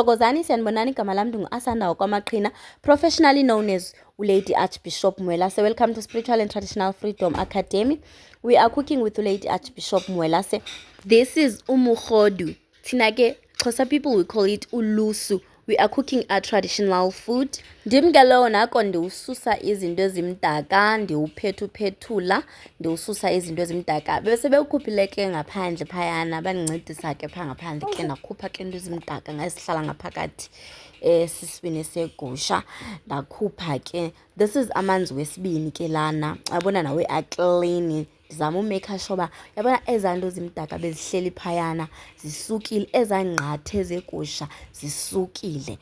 Thokozani sanibonani, igama lami ngu-Asanda KwaMaqhina, professionally known as Lady Archbishop Mwelase. Welcome to Spiritual and Traditional Freedom Academy. We are cooking with Lady Archbishop Mwelase. This is umukhodu. Tinake, Xhosa people we call it ulusu. We are cooking a traditional food. Ndimgelo nako ndiwususa izinto ezimdaka, ndiwuphethuphethula, ndiwususa izinto ezimdaka. Bese bewukhuphile ke ngaphandle phayana, bandincedisa ke pha ngaphandle ke ndakhupha ke into ezimdaka ngasihlala ngaphakathi siswini segusha. Ndakhupha ke. This is amanzi wesibini ke lana. Yabona nawe aclean. Ndizama umake sure uba yabona ezaa nto zimdaka bezihleli phayana zisukile, ezaa ngqathe zegusha zisukile,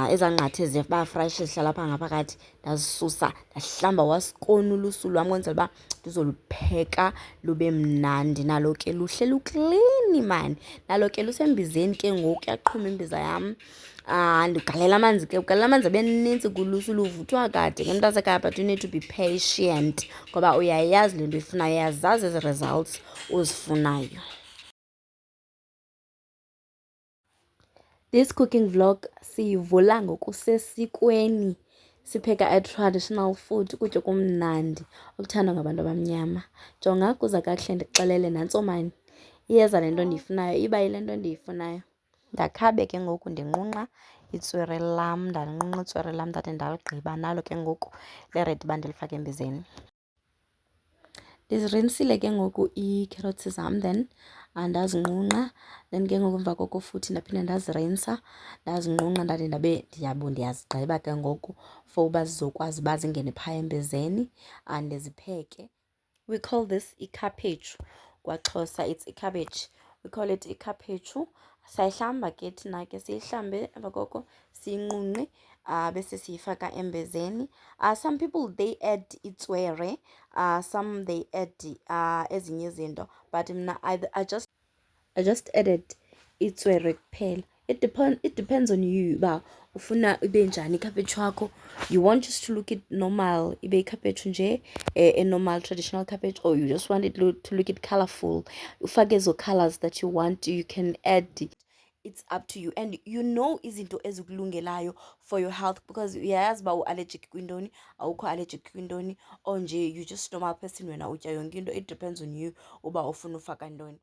ezaa ngqathe ziba fresh zihlala phaa ngaphakathi ndazisusa, ndahlamba wasikona ulusu lwam kwenzela uba ndizolupheka lube mnandi. Nalo ke luhle luklini mani, nalo ke lusembizeni ke ngoku yaqhuma imbiza yam. Ndigalela amanzi ke, ugalela amanzi abe ninzi kulusu, luvuthwa kade ke mntasekhaya, but you need to be patient ngoba uyayazi le nto uyifunayo, uyazazi ezi results uzifunayo. This cooking vlog siyivula ngokusesikweni, sipheka a traditional food, ukutya okumnandi okuthandwa ngabantu abamnyama. Jonga kuza kakuhle ndixelele nantso mani, iyeza le nto ndiyifunayo, iba yile nto ndiyifunayo. Ndakhabe ke ngoku ndinqunqa itswere lam, ndalinqunqa itswere lam ndade ndaligqiba nalo ke ngoku leredi uba ndilifake embizeni. Ndizirinsile ke ngoku ii-carrots zam, then ndazinqunqa, then ke ngoku emva koko futhi ndaphinda ndazirinsa, ndazinqunqa ndade ndabe ndiyazigqiba ke ngoku for uba zizokwazi uba zingene phaa embizeni ndizipheke. We call this ikhaphetshu kwaXhosa, it's cabbage. We call it ikhaphetshu. Sayihlamba ke thina ke, siyihlambe emva koko siyinqunqe bese siyifaka embizeni. Some people they add itswere, some they add ezinye izinto, but mna I just added itswere kuphela. It depends on you uba ufuna ibe njani ikhaphetshu yakho. You want just to look it normal, ibe ikhaphetshu nje, a normal traditional cabbage, or you just want it to look it colorful, ufake ezo colors that you want, you can add it. It's up to you, and you know izinto ezikulungelayo for your health, because uyayazi uba u-allergic kwintoni, awukho allergic kwintoni, or nje you just normal person wena utya yonke into. It depends on you uba ufuna ufaka ntoni.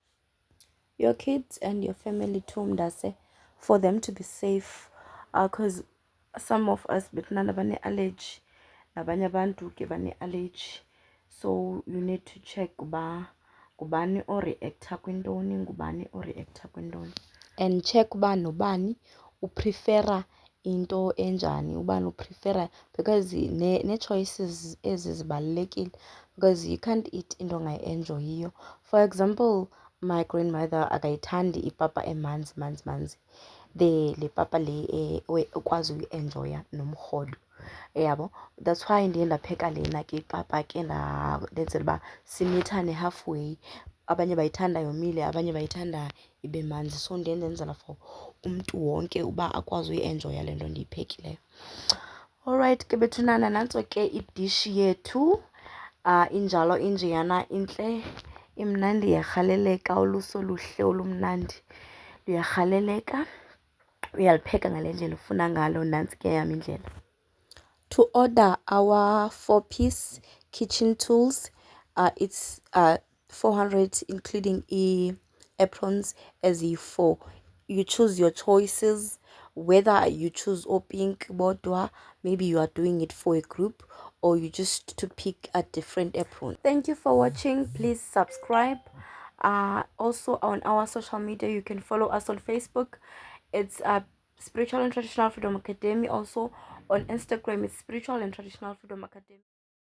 Your kids and your family too, mndase, for them to be safe, because some of us betunana bane-allergy, nabanye abantu ke bane-allergy, so you need to check uba ngubani oreacta kwintoni, ngubani oreacta kwintoni, and check uba nobani uprefera into enjani, ubani uprefera, because nee-choices ezi zibalulekile, because you can't eat into ongayi-enjoyiyo. For example, my grandmother akayithandi ipapa emanzi manzi, le papa le ukwazi uyi-enjoya nomrhodo, yabo. That's why ndiye ndapheka lena ke ipapa ke ndenzela uba simithane halfway. Abanye bayithanda yomile, abanye bayithanda ibe manzi, so ndiye ndenzela for umntu wonke uba akwazi uyi-enjoya le nto ndiyiphekileyo. Alright ke bethunana, nantso ke idishi yethu injalo injeyana, intle, imnandi, iyarhaleleka, ulusu oluhle olumnandi luyarhaleleka. Uyalipheka ngale ndlela ufuna ngalo, nantsi ke yam indlela. To order our 4-piece kitchen tools, it's 400 including aprons as 4. You choose your choices, whether you choose pink bodwa, maybe you are doing it for a group, or you just to pick a different apron. Thank you for watching. Please subscribe. Also on our social media, you can follow us on Facebook. It's Spiritual and Traditional Freedom Academy. Also on Instagram, it's Spiritual and Traditional Freedom Academy.